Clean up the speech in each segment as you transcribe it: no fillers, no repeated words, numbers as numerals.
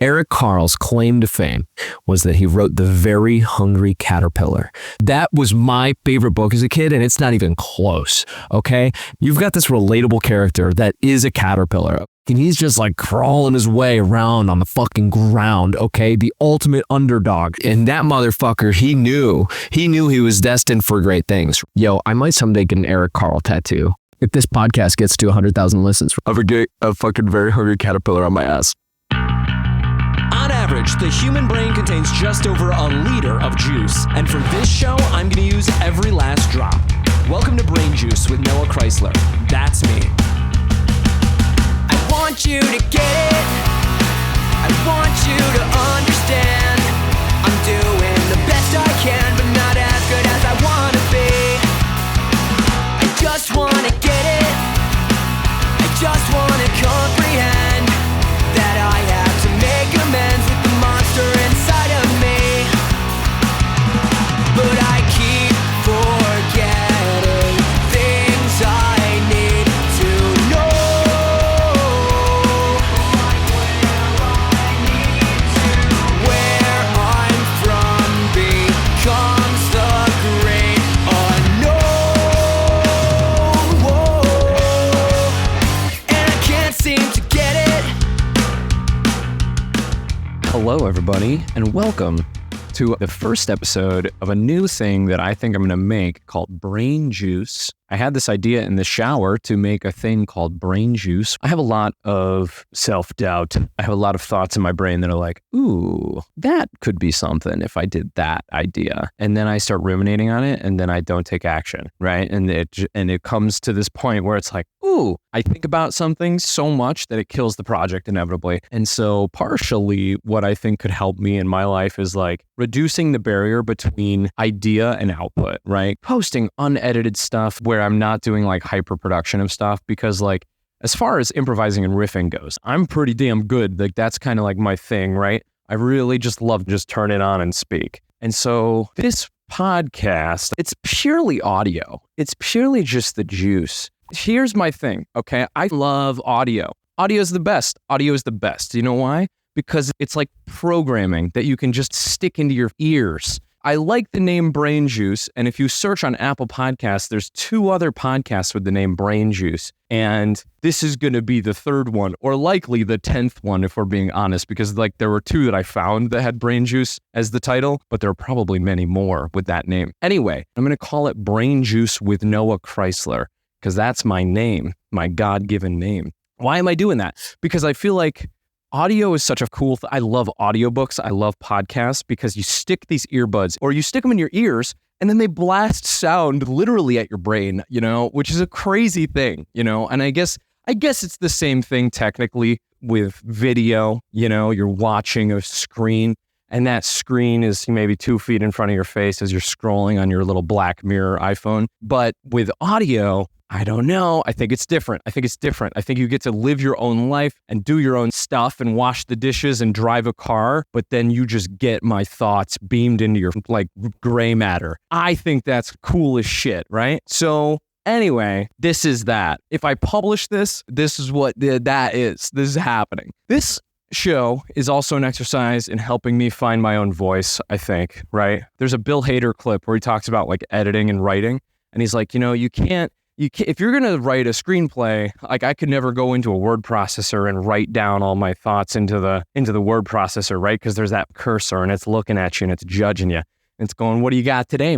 Eric Carle's claim to fame was that he wrote The Very Hungry Caterpillar. That was my favorite book as a kid, and it's not even close, okay? You've got this relatable character that is a caterpillar, and he's just like crawling his way around on the fucking ground, okay? The ultimate underdog. And that motherfucker, he knew he was destined for great things. Yo, I might someday get an Eric Carle tattoo. If this podcast gets to 100,000 listens, I'll get a fucking very hungry caterpillar on my ass. On average, the human brain contains just over a liter of juice. And for this show, I'm going to use every last drop. Welcome to Brain Juice with Noah Chrysler. That's me. I want you to get it. I want you to understand. I'm doing the best I can, but not as good as I want to be. I just want to get it. I just want to comprehend that I have to make amends with the monster inside of me. But I keep forgetting things I need to know. Where I'm from becomes the great unknown. And I can't seem to get it. Hello, everybody, and welcome to the first episode of a new thing that I think I'm going to make called Brain Juice. I had this idea in the shower to make a thing called Brain Juice. I have a lot of self-doubt. I have a lot of thoughts in my brain that are like, ooh, that could be something if I did that idea. And then I start ruminating on it, and then I don't take action, right? And it comes to this point where it's like, ooh, I think about something so much that it kills the project inevitably. And so partially what I think could help me in my life is like reducing the barrier between idea and output, right? Posting unedited stuff where I'm not doing like hyper production of stuff, because like as far as improvising and riffing goes, I'm pretty damn good. Like that's kind of like my thing, right? I really just love to just turn it on and speak. And so this podcast, it's purely audio. It's purely just the juice. Here's my thing, okay? I love audio. Audio is the best. Audio is the best. You know why? Because it's like programming that you can just stick into your ears. I like the name Brain Juice, and if you search on Apple Podcasts, there's 2 other podcasts with the name Brain Juice, and this is going to be the 3rd one, or likely the 10th one if we're being honest, because like there were 2 that I found that had Brain Juice as the title, but there are probably many more with that name. Anyway, I'm going to call it Brain Juice with Noah Chrysler, because that's my name, my God-given name. Why am I doing that? Because I feel like audio is such a cool I love audiobooks. I love podcasts because you stick these earbuds or you stick them in your ears and then they blast sound literally at your brain, you know, which is a crazy thing, you know, and I guess it's the same thing technically with video, you know, you're watching a screen and that screen is maybe 2 feet in front of your face as you're scrolling on your little Black Mirror iPhone. But with audio, I don't know. I think it's different. I think you get to live your own life and do your own stuff and wash the dishes and drive a car, but then you just get my thoughts beamed into your like gray matter. I think that's cool as shit, right? So anyway, this is that. If I publish this is what that is. This is happening. This show is also an exercise in helping me find my own voice, I think, right? There's a Bill Hader clip where he talks about like editing and writing, and he's like, you know, you can't, if you're going to write a screenplay, like I could never go into a word processor and write down all my thoughts into the word processor, right? Because there's that cursor and it's looking at you and it's judging you. And it's going, what do you got today?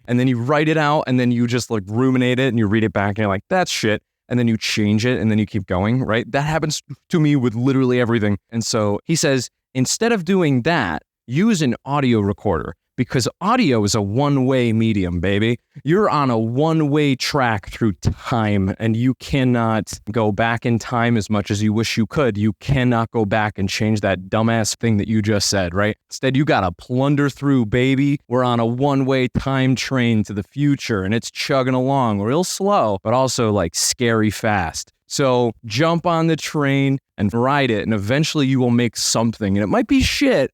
And then you write it out and then you just like ruminate it and you read it back and you're like, that's shit. And then you change it and then you keep going, right? That happens to me with literally everything. And so he says, instead of doing that, use an audio recorder. Because audio is a one-way medium, baby. You're on a one-way track through time, and you cannot go back in time as much as you wish you could. You cannot go back and change that dumbass thing that you just said, right? Instead, you gotta plunder through, baby. We're on a one-way time train to the future, and it's chugging along real slow, but also like scary fast. So jump on the train and ride it, and eventually you will make something. And it might be shit.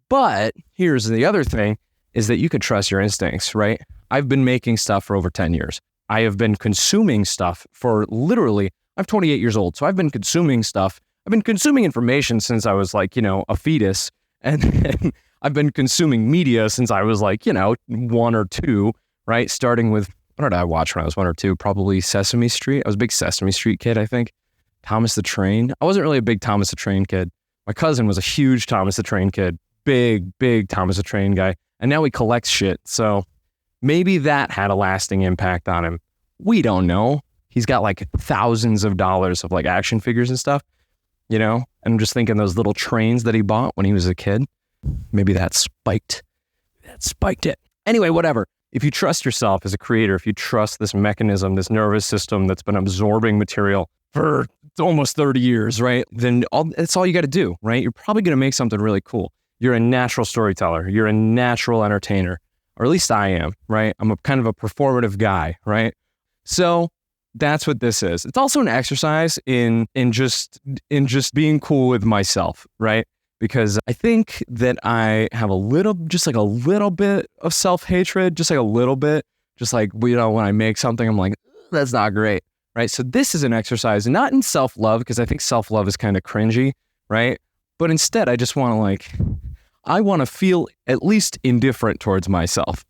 But here's the other thing, is that you could trust your instincts, right? I've been making stuff for over 10 years. I have been consuming stuff for literally, I'm 28 years old, so I've been consuming stuff I've been consuming information since I was like, a fetus. And then I've been consuming media since I was like, 1 or 2, right? Starting with, what did I watch when I was 1 or 2? Probably Sesame Street. I was a big Sesame Street kid, I think. Thomas the Train. I wasn't really a big Thomas the Train kid. My cousin was a huge Thomas the Train kid. Big Thomas the Train guy. And now he collects shit. So maybe that had a lasting impact on him. We don't know. He's got like thousands of dollars of like action figures and stuff, and I'm just thinking those little trains that he bought when he was a kid. Maybe that spiked it. Anyway, whatever. If you trust yourself as a creator, if you trust this mechanism, this nervous system that's been absorbing material for almost 30 years, right? Then that's all you got to do, right? You're probably going to make something really cool. You're a natural storyteller. You're a natural entertainer, or at least I am, right? I'm a kind of a performative guy, right? So that's what this is. It's also an exercise in just being cool with myself, right? Because I think that I have a little bit of self-hatred, just like a little bit, just like, when I make something, I'm like, that's not great, right? So this is an exercise, not in self-love, because I think self-love is kind of cringy, right? But instead, I just want to I want to feel at least indifferent towards myself,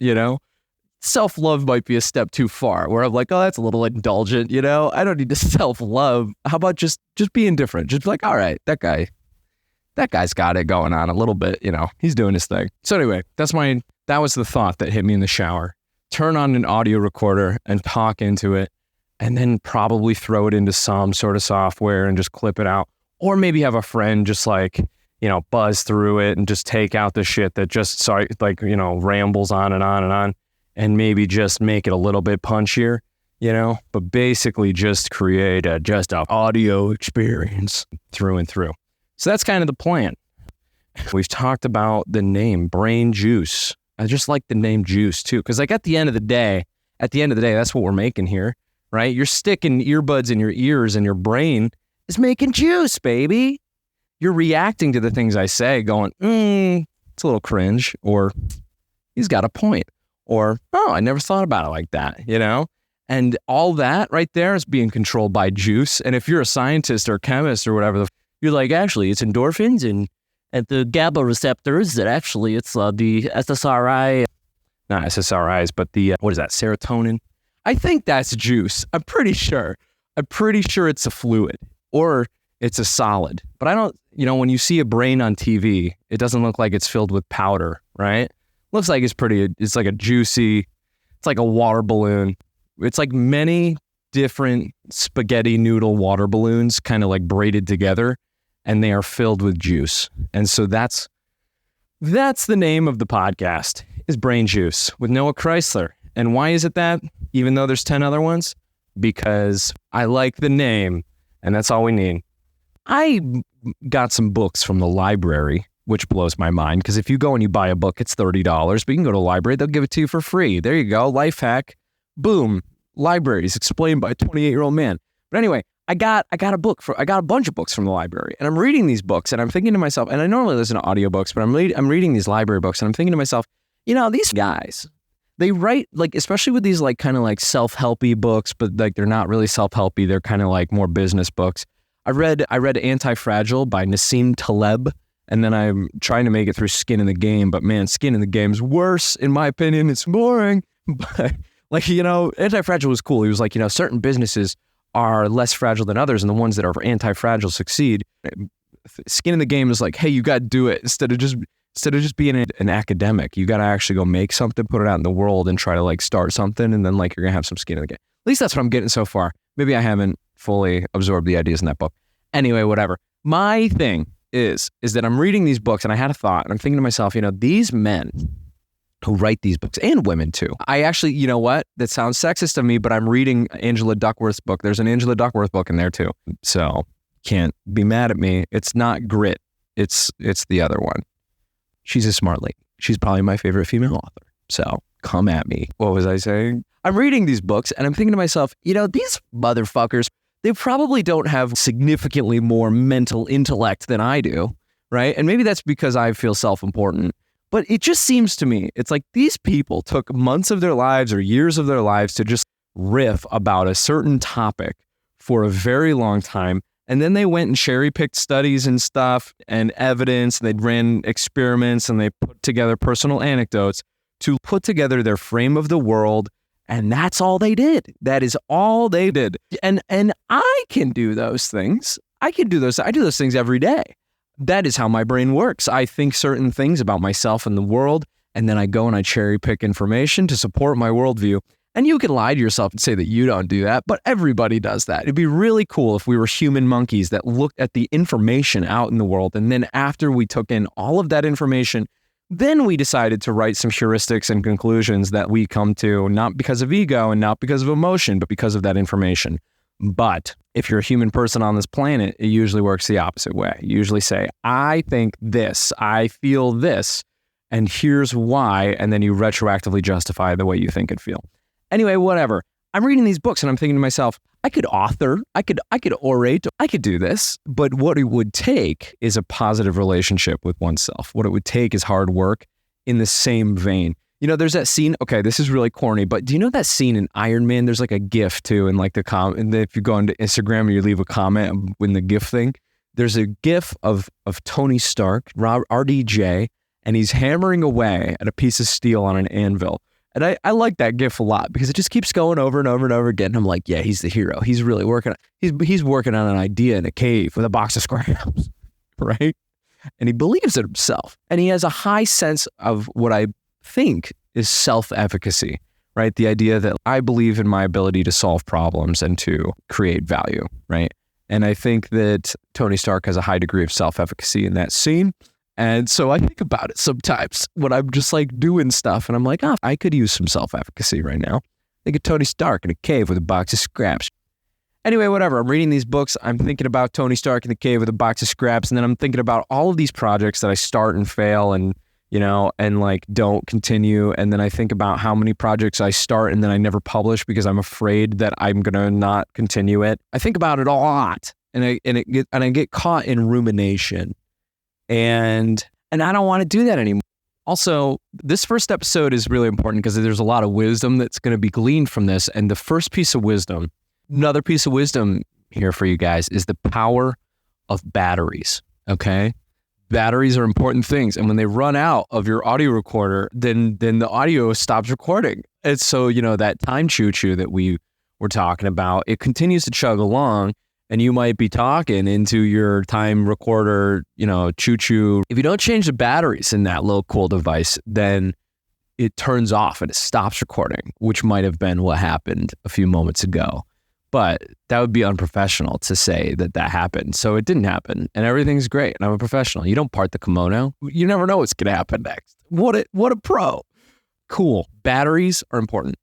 Self-love might be a step too far, where I'm like, oh, that's a little indulgent, I don't need to self-love. How about just be indifferent? Just be like, all right, that guy's got it going on a little bit, he's doing his thing. So anyway, that was the thought that hit me in the shower. Turn on an audio recorder and talk into it, and then probably throw it into some sort of software and just clip it out. Or maybe have a friend just buzz through it and just take out the shit that just rambles on and on and on. And maybe just make it a little bit punchier, but basically just create a audio experience through and through. So that's kind of the plan. We've talked about the name Brain Juice. I just like the name Juice too, because at the end of the day, that's what we're making here, right? You're sticking earbuds in your ears and your brain is making juice, baby. You're reacting to the things I say going, it's a little cringe, or he's got a point. Or, oh, I never thought about it like that, And all that right there is being controlled by juice. And if you're a scientist or chemist or whatever, you're like, actually, it's endorphins and the GABA receptors that actually it's the SSRI, not SSRIs, but the, what is that, serotonin? I think that's juice. I'm pretty sure it's a fluid or it's a solid. But I don't, when you see a brain on TV, it doesn't look like it's filled with powder, right? Looks like it's like it's like a water balloon. It's like many different spaghetti noodle water balloons kind of like braided together, and they are filled with juice. And so that's the name of the podcast, is Brain Juice with Noah Chrysler. And why is it that? Even though there's 10 other ones? Because I like the name, and that's all we need. I got some books from the library, which blows my mind, because if you go and you buy a book, it's $30, but you can go to a library, they'll give it to you for free. There you go, life hack. Boom, libraries explained by a 28-year-old man. But anyway, I got a bunch of books from the library, and I'm reading these books, and I'm thinking to myself, and I normally listen to audiobooks, but I'm reading these library books, and I'm thinking to myself, these guys, they write, like, especially with these like kind of like self-helpy books, but like they're not really self-helpy, they're kind of like more business books. I read Anti-Fragile by Nassim Taleb. And then I'm trying to make it through Skin in the Game, but man, Skin in the Game's worse, in my opinion. It's boring. But Anti-Fragile was cool. He was like, certain businesses are less fragile than others, and the ones that are anti-fragile succeed. Skin in the Game is like, hey, you got to do it instead of just being an academic. You got to actually go make something, put it out in the world, and try to like start something, and then like you're gonna have some skin in the game. At least that's what I'm getting so far. Maybe I haven't fully absorbed the ideas in that book. Anyway, whatever. My thing is that I'm reading these books, and I had a thought, and I'm thinking to myself, these men who write these books, and women too. I actually, that sounds sexist of me, but I'm reading Angela Duckworth's book. There's an Angela Duckworth book in there too. So can't be mad at me. It's not Grit. It's the other one. She's a smart lady. She's probably my favorite female author. So come at me. What was I saying? I'm reading these books, and I'm thinking to myself, these motherfuckers, they probably don't have significantly more mental intellect than I do, right? And maybe that's because I feel self-important. But it just seems to me, it's like these people took months of their lives or years of their lives to just riff about a certain topic for a very long time, And then they went and cherry picked studies and stuff and evidence. And they ran experiments and they put together personal anecdotes to put together their frame of the world. And that's all they did. That is all they did. And I can do those things. I do those things every day. That is how my brain works. I think certain things about myself and the world, and then I go and I cherry pick information to support my worldview. And you can lie to yourself and say that you don't do that, but everybody does that. It'd be really cool if we were human monkeys that looked at the information out in the world. And then after we took in all of that information, then we decided to write some heuristics and conclusions that we come to, not because of ego and not because of emotion, but because of that information. But if you're a human person on this planet, it usually works the opposite way. You usually say, I think this, I feel this, and here's why. And then you retroactively justify the way you think and feel. Anyway, whatever. I'm reading these books and I'm thinking to myself, I could author, I could orate, I could do this, but what it would take is a positive relationship with oneself. What it would take is hard work in the same vein. You know, there's that scene, okay, this is really corny, but do you know that scene in Iron Man? There's like a GIF too, and like and if you go into Instagram and you leave a comment in the GIF thing, there's a GIF of Tony Stark, RDJ, and he's hammering away at a piece of steel on an anvil. And I like that GIF a lot because it just keeps going over and over and over again. And I'm like, yeah, he's the hero. He's really he's working on an idea in a cave with a box of scraps, right? And he believes it himself. And he has a high sense of what I think is self-efficacy, right? The idea that I believe in my ability to solve problems and to create value, right? And I think that Tony Stark has a high degree of self-efficacy in that scene. And so I think about it sometimes when I'm just like doing stuff and I'm like, I could use some self-efficacy right now. Think of Tony Stark in a cave with a box of scraps. Anyway, whatever. I'm reading these books. I'm thinking about Tony Stark in the cave with a box of scraps. And then I'm thinking about all of these projects that I start and fail and, you know, and like don't continue. And then I think about how many projects I start and then I never publish because I'm afraid that I'm going to not continue it. I think about it a lot and I get caught in rumination. And I don't want to do that anymore. Also, this first episode is really important because there's a lot of wisdom that's going to be gleaned from this. And the first piece of wisdom, another piece of wisdom here for you guys is the power of batteries, okay? Batteries are important things. And when they run out of your audio recorder, then the audio stops recording. And so, you know, that time choo-choo that we were talking about, it continues to chug along. And you might be talking into your time recorder, you know, choo-choo. If you don't change the batteries in that little cool device, then it turns off and it stops recording, which might have been what happened a few moments ago. But that would be unprofessional to say that happened. So it didn't happen and everything's great. And I'm a professional. You don't part the kimono. You never know what's going to happen next. What a pro. Cool. Batteries are important.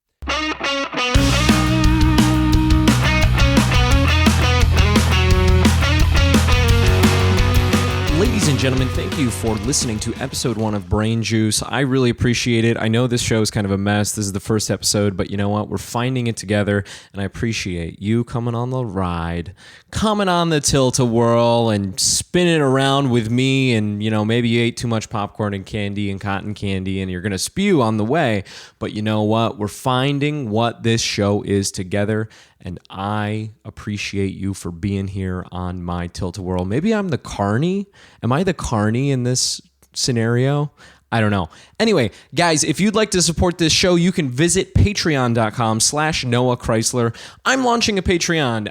Ladies and gentlemen, thank you for listening to episode 1 of Brain Juice. I really appreciate it. I know this show is kind of a mess. This is the first episode, but you know what? We're finding it together, and I appreciate you coming on the ride, coming on the tilt-a-whirl, and spinning around with me, and, you know, maybe you ate too much popcorn and candy and cotton candy, and you're going to spew on the way, but you know what? We're finding what this show is together, and I appreciate you for being here on my tilt-a-whirl. Maybe I'm the carny. Am I the carny in this scenario? I don't know. Anyway, guys, if you'd like to support this show, you can visit patreon.com/Noah Chrysler. I'm launching a Patreon.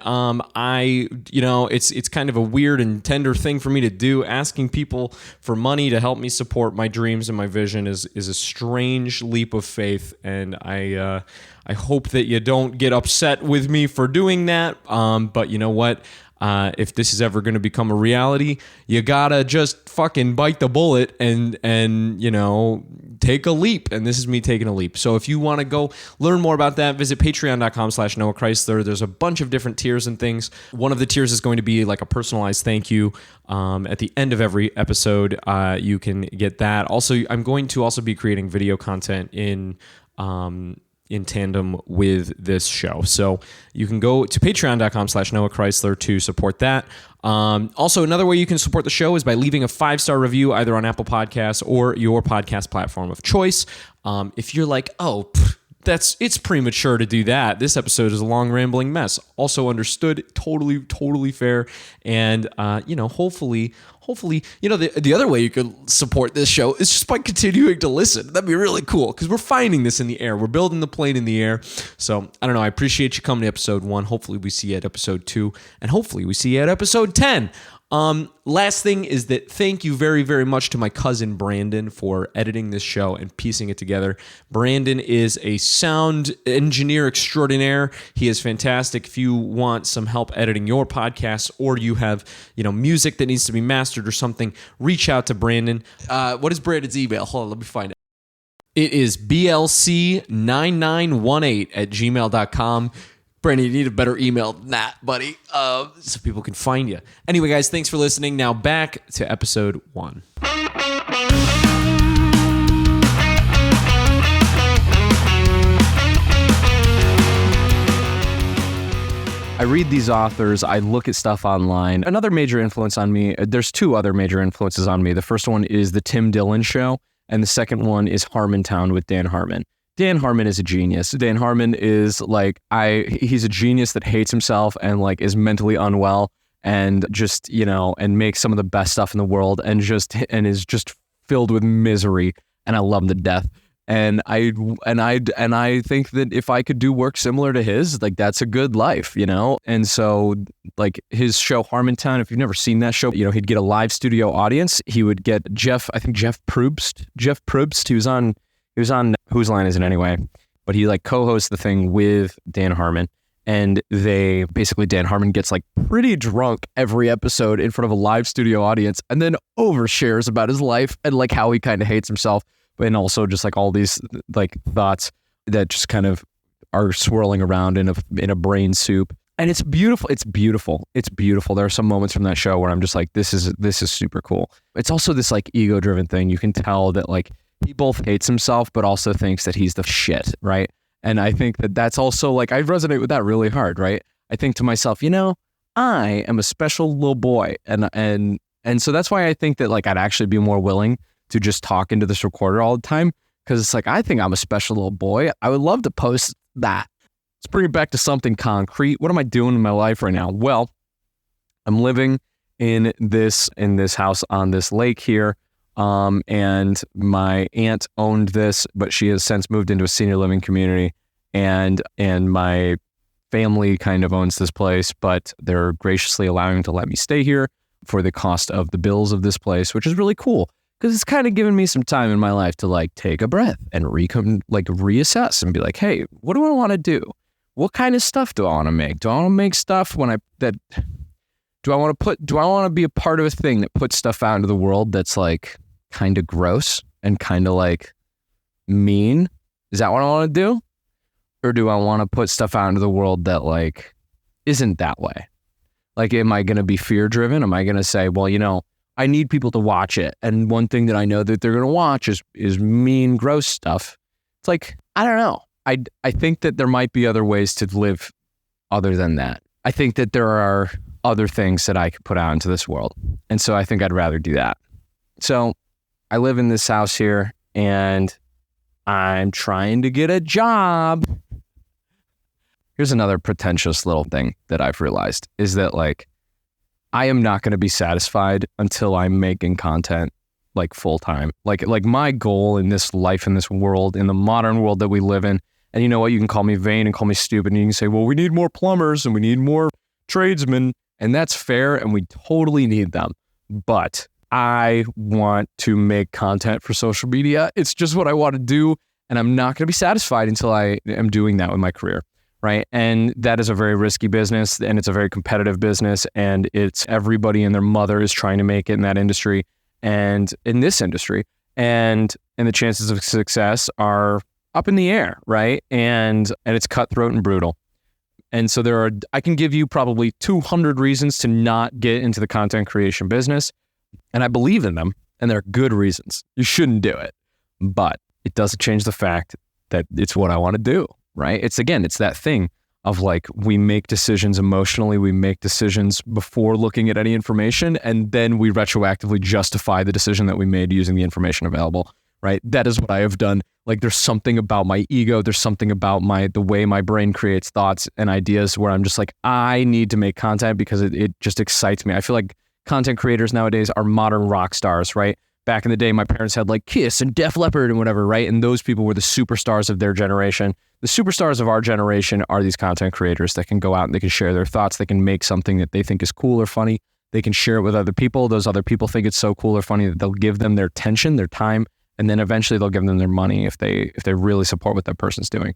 It's kind of a weird and tender thing for me to do. Asking people for money to help me support my dreams and my vision is a strange leap of faith, and I hope that you don't get upset with me for doing that. But you know what? If this is ever going to become a reality, you gotta just fucking bite the bullet and you know, take a leap. And this is me taking a leap. So if you want to go learn more about that, visit patreon.com/Noah Chrysler. There's a bunch of different tiers and things. One of the tiers is going to be like a personalized thank you. At the end of every episode, you can get that. Also, I'm going to also be creating video content in tandem with this show. So you can go to patreon.com/Noah Chrysler to support that. Also, another way you can support the show is by leaving a 5-star review either on Apple Podcasts or your podcast platform of choice. If you're like, it's premature to do that. This episode is a long rambling mess. Also understood, totally fair. And hopefully, the other way you could support this show is just by continuing to listen. That'd be really cool because we're finding this in the air. We're building the plane in the air. So I don't know. I appreciate you coming to episode 1. Hopefully we see you at episode 2, and hopefully we see you at episode 10. Last thing is that thank you very, very much to my cousin Brandon for editing this show and piecing it together. Brandon is a sound engineer extraordinaire. He is fantastic. If you want some help editing your podcast, or you have, music that needs to be mastered or something, reach out to Brandon. What is Brandon's email? Hold on, let me find it. It is blc9918@gmail.com. Brandon, you need a better email than that, buddy, so people can find you. Anyway, guys, thanks for listening. Now back to episode 1. I read these authors, I look at stuff online. Another major influence on me, there's 2 other major influences on me. The first one is the Tim Dillon Show, and the second one is Harmontown with Dan Harmon. Dan Harmon is a genius. Dan Harmon is he's a genius that hates himself and is mentally unwell and just, and makes some of the best stuff in the world and is just filled with misery. And I love him to death. And I think that if I could do work similar to his, that's a good life, And so his show Harmontown, if you've never seen that show, he'd get a live studio audience. He would get Jeff Probst. He was on Whose Line Is It Anyway? But he co-hosts the thing with Dan Harmon, and Dan Harmon gets pretty drunk every episode in front of a live studio audience, and then overshares about his life and how he kind of hates himself, and also just all these thoughts that just kind of are swirling around in a brain soup. And it's beautiful. It's beautiful. There are some moments from that show where I'm just this is super cool. It's also this ego-driven thing. You can tell that he both hates himself, but also thinks that he's the shit, right? And I think that that's also I resonate with that really hard, right? I think to myself, I am a special little boy, and so that's why I think that I'd actually be more willing to just talk into this recorder all the time, because it's I think I'm a special little boy. I would love to post that. Let's bring it back to something concrete. What am I doing in my life right now? Well, I'm living in this house on this lake here. And my aunt owned this, but she has since moved into a senior living community, and my family kind of owns this place, but they're graciously allowing to let me stay here for the cost of the bills of this place, which is really cool because it's kind of given me some time in my life to take a breath and reassess and be hey, what do I want to do? What kind of stuff do I want to make? Do I want to make stuff do I want to be a part of a thing that puts stuff out into the world that's kind of gross and kind of mean? Is that what I want to do? Or do I want to put stuff out into the world that isn't that way? Am I going to be fear driven? Am I going to say, well, I need people to watch it, and one thing that I know that they're going to watch is mean, gross stuff? It's I don't know. I think that there might be other ways to live other than that. I think that there are other things that I could put out into this world. And so I think I'd rather do that. So I live in this house here, and I'm trying to get a job. Here's another pretentious little thing that I've realized is that I am not going to be satisfied until I'm making content full time. My goal in this life, in this world, in the modern world that we live in, and you know what, you can call me vain and call me stupid, and you can say, well, we need more plumbers and we need more tradesmen, and that's fair, and we totally need them. But I want to make content for social media. It's just what I want to do, and I'm not going to be satisfied until I am doing that with my career, right? And that is a very risky business, and it's a very competitive business, and it's everybody and their mother is trying to make it in that industry and in this industry, and the chances of success are up in the air, right? And it's cutthroat and brutal. And so I can give you probably 200 reasons to not get into the content creation business. And I believe in them, and they're good reasons. You shouldn't do it, but it doesn't change the fact that it's what I want to do, right? It's that thing of we make decisions emotionally, we make decisions before looking at any information, and then we retroactively justify the decision that we made using the information available, right? That is what I have done Like there's something about my ego, there's something about the way my brain creates thoughts and ideas where I'm just like, I need to make content because it just excites me. I feel like content creators nowadays are modern rock stars, right? Back in the day, my parents had like Kiss and Def Leppard and whatever, right? And those people were the superstars of their generation. The superstars of our generation are these content creators that can go out and they can share their thoughts. They can make something that they think is cool or funny. They can share it with other people. Those other people think it's so cool or funny that they'll give them their attention, their time, and then eventually they'll give them their money if they really support what that person's doing.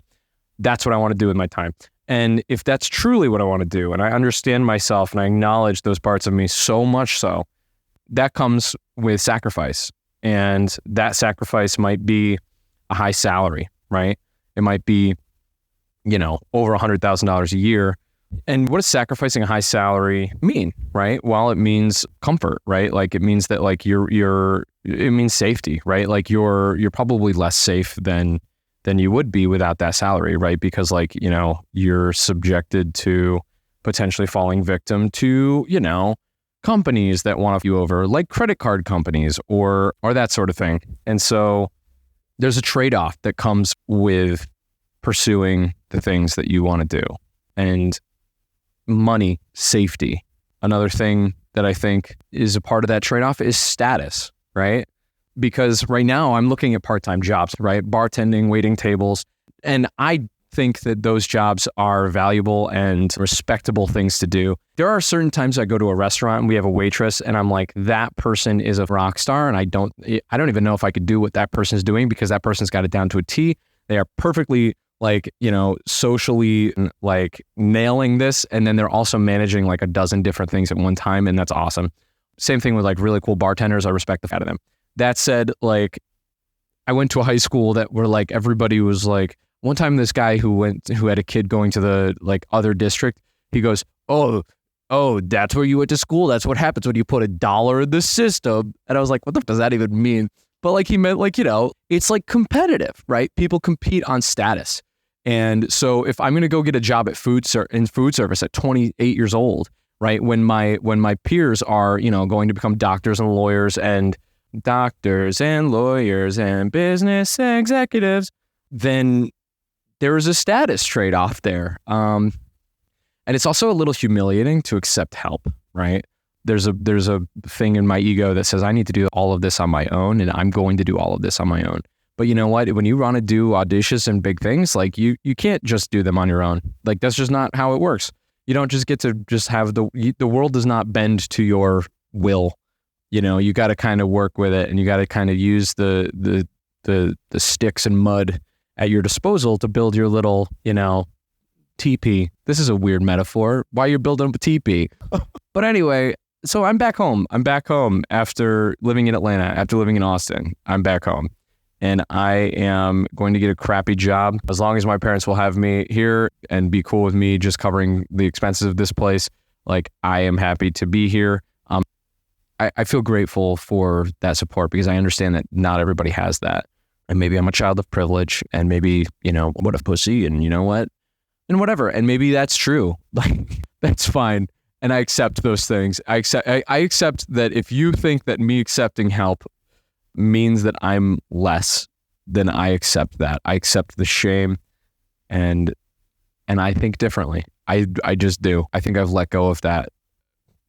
That's what I want to do with my time. And if that's truly what I want to do, and I understand myself and I acknowledge those parts of me so much so, that comes with sacrifice. And that sacrifice might be a high salary, right? It might be, over $100,000 a year. And what does sacrificing a high salary mean, right? Well, it means comfort, right? Like it means that like it means safety, right? Like you're probably less safe than you would be without that salary, right? Because like, you're subjected to potentially falling victim to, companies that want you over, like credit card companies or that sort of thing. And so there's a trade-off that comes with pursuing the things that you want to do. And money, safety. Another thing that I think is a part of that trade-off is status, right? Because right now I'm looking at part-time jobs, right? Bartending, waiting tables. And I think that those jobs are valuable and respectable things to do. There are certain times I go to a restaurant and we have a waitress and I'm like, that person is a rock star. And I don't even know if I could do what that person's doing because that person's got it down to a T. They are perfectly like, socially like nailing this. And then they're also managing like a dozen different things at one time. And that's awesome. Same thing with like really cool bartenders. I respect the out of them. That said, like I went to a high school that where like everybody was like, one time this guy who had a kid going to the like other district, he goes, oh, that's where you went to school. That's what happens when you put $1 in the system. And I was like, what the fuck does that even mean? But like he meant like, it's like competitive, right? People compete on status. And so if I'm going to go get a job at food service at 28 years old, right? When my peers are, going to become doctors and lawyers and business executives, then there is a status trade-off there. And it's also a little humiliating to accept help, right? There's a thing in my ego that says I need to do all of this on my own and I'm going to do all of this on my own. But you know what? When you want to do audacious and big things, like you can't just do them on your own. Like that's just not how it works. You don't just get to just have the world does not bend to your will. You got to kind of work with it and you got to kind of use the sticks and mud at your disposal to build your little, teepee. This is a weird metaphor. Why you're building up a teepee. But anyway, so I'm back home. I'm back home after living in Atlanta, after living in Austin. I'm back home. And I am going to get a crappy job as long as my parents will have me here and be cool with me just covering the expenses of this place. Like I am happy to be here. I feel grateful for that support because I understand that not everybody has that. And maybe I'm a child of privilege and maybe, what a pussy and you know what? And whatever. And maybe that's true. Like that's fine. And I accept those things. I accept that if you think that me accepting help means that I'm less, then I accept that. I accept the shame and I think differently. I just do. I think I've let go of that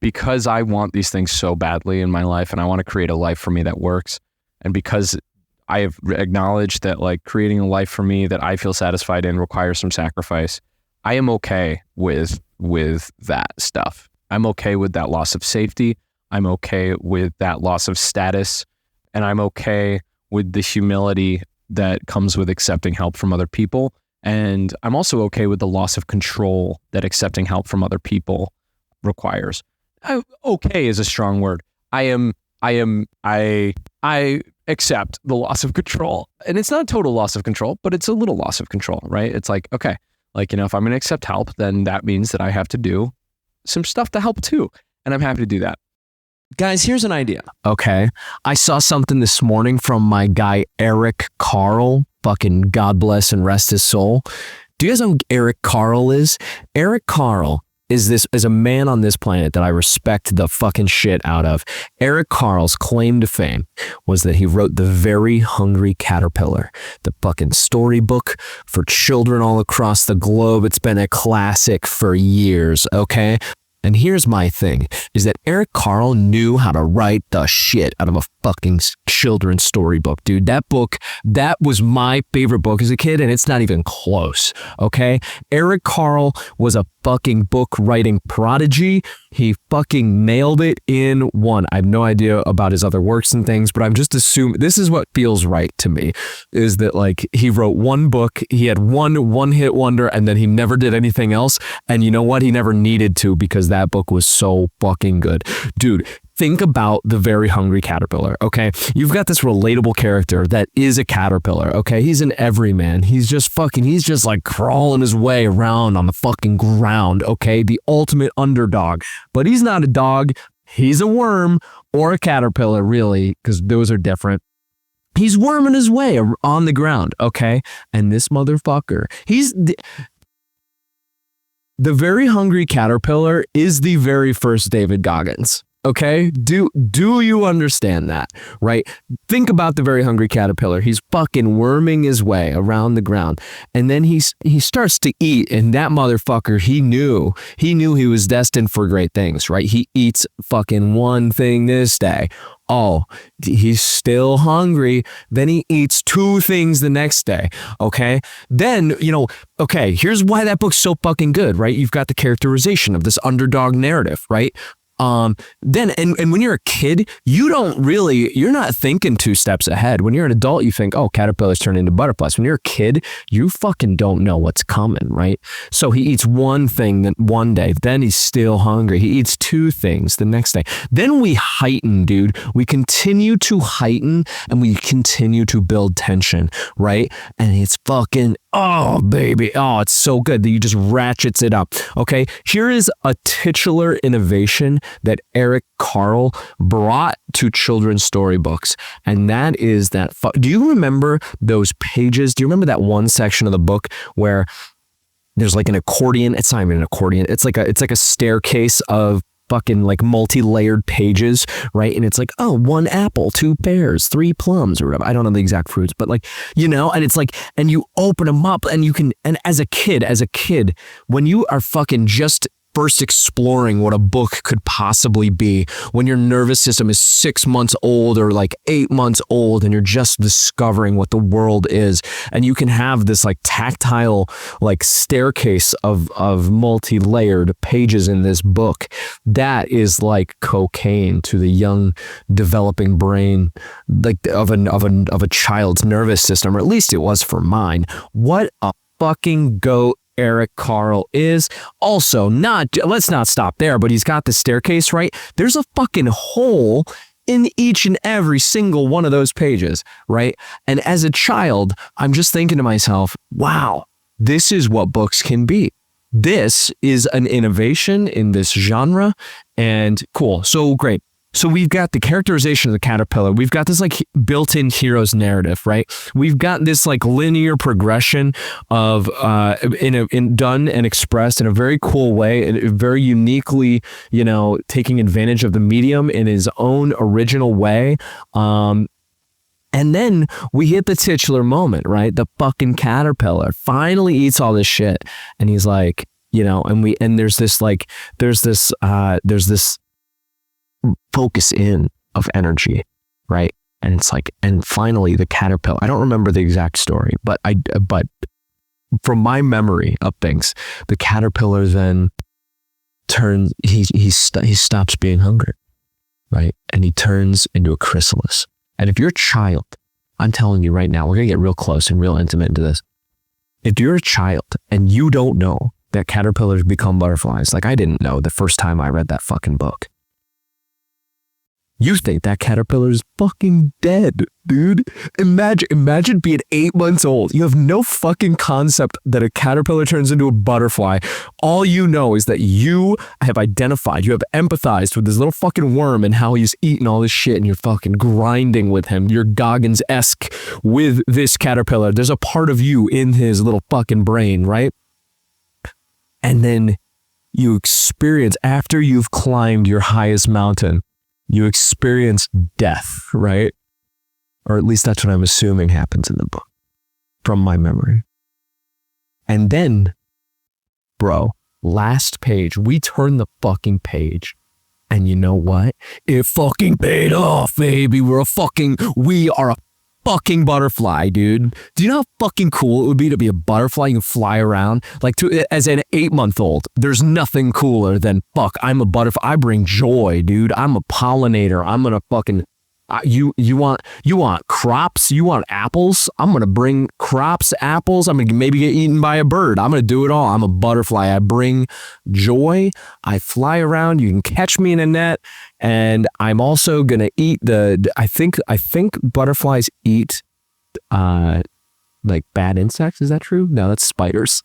because I want these things so badly in my life and I want to create a life for me that works. And because I have acknowledged that like creating a life for me that I feel satisfied in requires some sacrifice, I am okay with that stuff. I'm okay with that loss of safety. I'm okay with that loss of status. And I'm okay with the humility that comes with accepting help from other people. And I'm also okay with the loss of control that accepting help from other people requires. Okay is a strong word. I accept the loss of control. And it's not a total loss of control, but it's a little loss of control, right? It's like, okay, like, if I'm going to accept help, then that means that I have to do some stuff to help too. And I'm happy to do that. Guys, here's an idea. Okay. I saw something this morning from my guy, Eric Carle. Fucking God bless and rest his soul. Do you guys know who Eric Carle is? Eric Carle is a man on this planet that I respect the fucking shit out of. Eric Carle's claim to fame was that he wrote The Very Hungry Caterpillar, the fucking storybook for children all across the globe. It's been a classic for years, okay? And here's my thing, is that Eric Carle knew how to write the shit out of a fucking children's storybook, dude. That book, that was my favorite book as a kid, and it's not even close, okay? Eric Carle was a fucking book writing prodigy. He fucking nailed it in one. I have no idea about his other works and things, but I'm just assuming, this is what feels right to me, is that like he wrote one book, he had one hit wonder, and then he never did anything else. And you know what? He never needed to, because that book was so fucking good. Dude, think about The Very Hungry Caterpillar, okay? You've got this relatable character that is a caterpillar, okay? He's an everyman. He's just like crawling his way around on the fucking ground, okay? The ultimate underdog. But he's not a dog. He's a worm, or a caterpillar, really, because those are different. He's worming his way on the ground, okay? And this motherfucker, The Very Hungry Caterpillar is the very first David Goggins. Okay, do you understand that, right? Think about The Very Hungry Caterpillar. He's fucking worming his way around the ground, and then he starts to eat, and that motherfucker, he knew he was destined for great things, right? He eats fucking one thing this day. Oh, he's still hungry. Then he eats two things the next day. Okay. Then, okay, here's why that book's so fucking good, right? You've got the characterization of this underdog narrative, right? Then when you're a kid, you're not thinking two steps ahead. When you're an adult, you think, oh, caterpillars turn into butterflies. When you're a kid, you fucking don't know what's coming, right? So he eats one thing one day, then he's still hungry. He eats two things the next day. Then we heighten, dude. We continue to heighten, and we continue to build tension, right? And it's fucking, oh, baby. Oh, it's so good that you just ratchets it up. Okay. Here is a titular innovation that Eric Carle brought to children's storybooks. And that is that, do you remember those pages? Do you remember that one section of the book where there's like an accordion? It's not even an accordion. It's like a staircase of fucking like multi-layered pages, right? And it's like, oh, 1 apple, 2 pears, 3 plums, or whatever. I don't know the exact fruits, but like, and it's like, and you open them up, and you can, and as a kid, when you are fucking just first exploring what a book could possibly be, when your nervous system is 6 months old or like 8 months old, and you're just discovering what the world is, and you can have this like tactile like staircase of multi-layered pages in this book, that is like cocaine to the young developing brain, like of a child's nervous system, or at least it was for mine. What a fucking goat Eric Carle is. Also, let's not stop there, but he's got the staircase, right? There's a fucking hole in each and every single one of those pages, right? And as a child, I'm just thinking to myself, wow, this is what books can be. This is an innovation in this genre, and cool. So great. So we've got the characterization of the caterpillar. We've got this like built-in hero's narrative, right? We've got this like linear progression of done and expressed in a very cool way, and very uniquely, taking advantage of the medium in his own original way. And then we hit the titular moment, right? The fucking caterpillar finally eats all this shit, and he's like, and there's this focus in of energy, right? And it's like, and finally the caterpillar, I don't remember the exact story, but from my memory of things, the caterpillar then turns, he stops being hungry, right? And he turns into a chrysalis. And if you're a child, I'm telling you right now, we're gonna get real close and real intimate into this. If you're a child and you don't know that caterpillars become butterflies, like I didn't know the first time I read that fucking book, you think that caterpillar is fucking dead, dude. Imagine being 8 months old. You have no fucking concept that a caterpillar turns into a butterfly. All you know is that you have identified, you have empathized with this little fucking worm and how he's eating all this shit, and you're fucking grinding with him. You're Goggins-esque with this caterpillar. There's a part of you in his little fucking brain, right? And then you experience, after you've climbed your highest mountain, you experience death, right? Or at least that's what I'm assuming happens in the book, from my memory. And then, bro, last page, we turn the fucking page. And you know what? It fucking paid off, baby. We are a fucking butterfly, dude. Do you know how fucking cool it would be to be a butterfly? You can fly around. Like, as an 8-month-old, there's nothing cooler than, fuck, I'm a butterfly. I bring joy, dude. I'm a pollinator. I'm gonna fucking... You want crops? You want apples? I'm going to bring crops, apples. I'm going to maybe get eaten by a bird. I'm going to do it all. I'm a butterfly. I bring joy. I fly around. You can catch me in a net. And I'm also going to eat I think butterflies eat like bad insects. Is that true? No, that's spiders.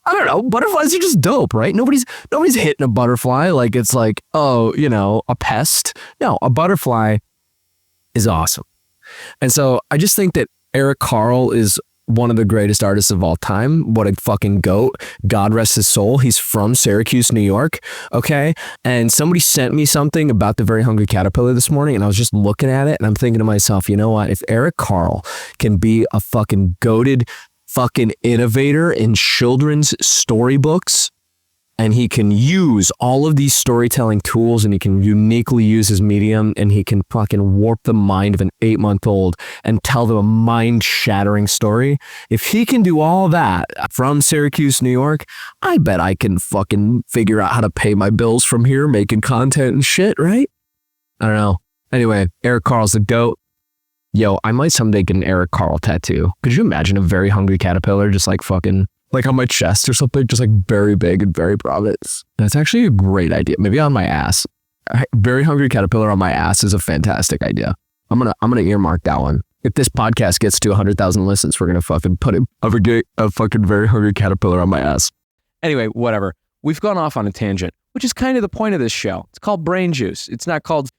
I don't know. Butterflies are just dope, right? Nobody's hitting a butterfly like it's like, oh, a pest. No, a butterfly is awesome. And so I just think that Eric Carle is one of the greatest artists of all time. What a fucking goat. God rest his soul. He's from Syracuse, New York. Okay. And somebody sent me something about the Very Hungry Caterpillar this morning, and I was just looking at it and I'm thinking to myself, you know what? If Eric Carle can be a fucking goated fucking innovator in children's storybooks, and he can use all of these storytelling tools, and he can uniquely use his medium, and he can fucking warp the mind of an 8-month-old and tell them a mind-shattering story. If he can do all that from Syracuse, New York, I bet I can fucking figure out how to pay my bills from here making content and shit, right? I don't know. Anyway, Eric Carle's the goat. Yo, I might someday get an Eric Carle tattoo. Could you imagine a Very Hungry Caterpillar just like fucking, like on my chest or something, just like very big and very prominent? That's actually a great idea. Maybe on my ass. Very Hungry Caterpillar on my ass is a fantastic idea. I'm gonna earmark that one. If this podcast gets to 100,000 listens, we're gonna fucking put a fucking Very Hungry Caterpillar on my ass. Anyway, whatever. We've gone off on a tangent, which is kind of the point of this show. It's called Brain Juice. It's not called,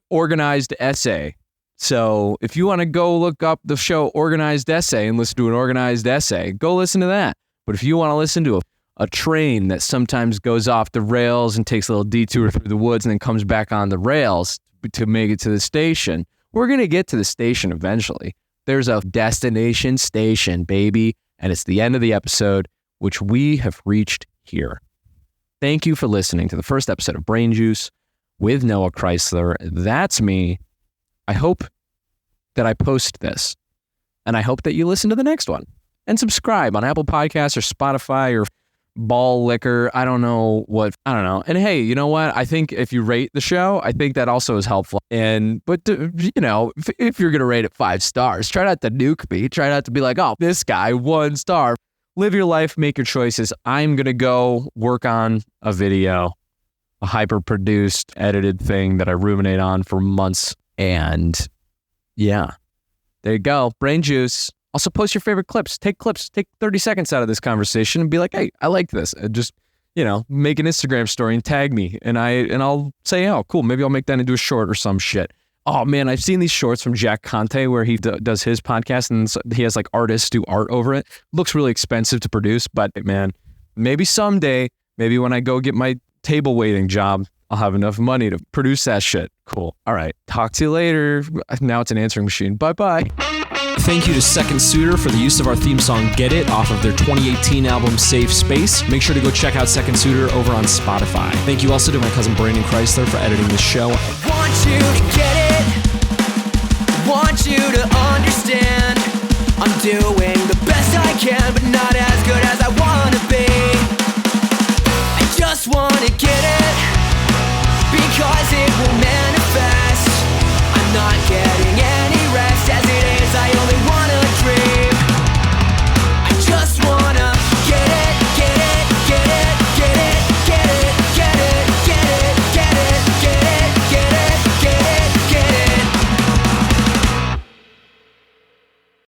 organized essay. So if you want to go look up the show Organized Essay and listen to an organized essay, go listen to that. But if you want to listen to a train that sometimes goes off the rails and takes a little detour through the woods and then comes back on the rails to make it to the station, we're going to get to the station eventually. There's a destination station, baby, and it's the end of the episode, which we have reached here. Thank you for listening to the first episode of Brain Juice with Noah Chrysler. That's me. I hope that I post this, and I hope that you listen to the next one and subscribe on Apple Podcasts or Spotify or Ball Liquor. I don't know. And hey, you know what? I think if you rate the show, I think that also is helpful. But if you're going to rate it 5 stars, try not to nuke me. Try not to be like, oh, this guy, 1 star. Live your life, make your choices. I'm going to go work on a video, a hyper-produced, edited thing that I ruminate on for months. And yeah, there you go. Brain Juice. Also post your favorite clips. Take 30 seconds out of this conversation and be like, hey, I like this. And just, make an Instagram story and tag me. And I'll say, oh, cool. Maybe I'll make that into a short or some shit. Oh man, I've seen these shorts from Jack Conte where he does his podcast and he has like artists do art over it. Looks really expensive to produce, but man, maybe someday, maybe when I go get my table waiting job, I'll have enough money to produce that shit. Cool. All right. Talk to you later. Now it's an answering machine. Bye-bye. Thank you to Second Suitor for the use of our theme song Get It off of their 2018 album Safe Space. Make sure to go check out Second Suitor over on Spotify. Thank you also to my cousin Brandon Chrysler for editing this show. I want you to get it. Want you to understand. I'm doing the best I can, but not as good as I want to be. I just want to get it. Because it will manifest.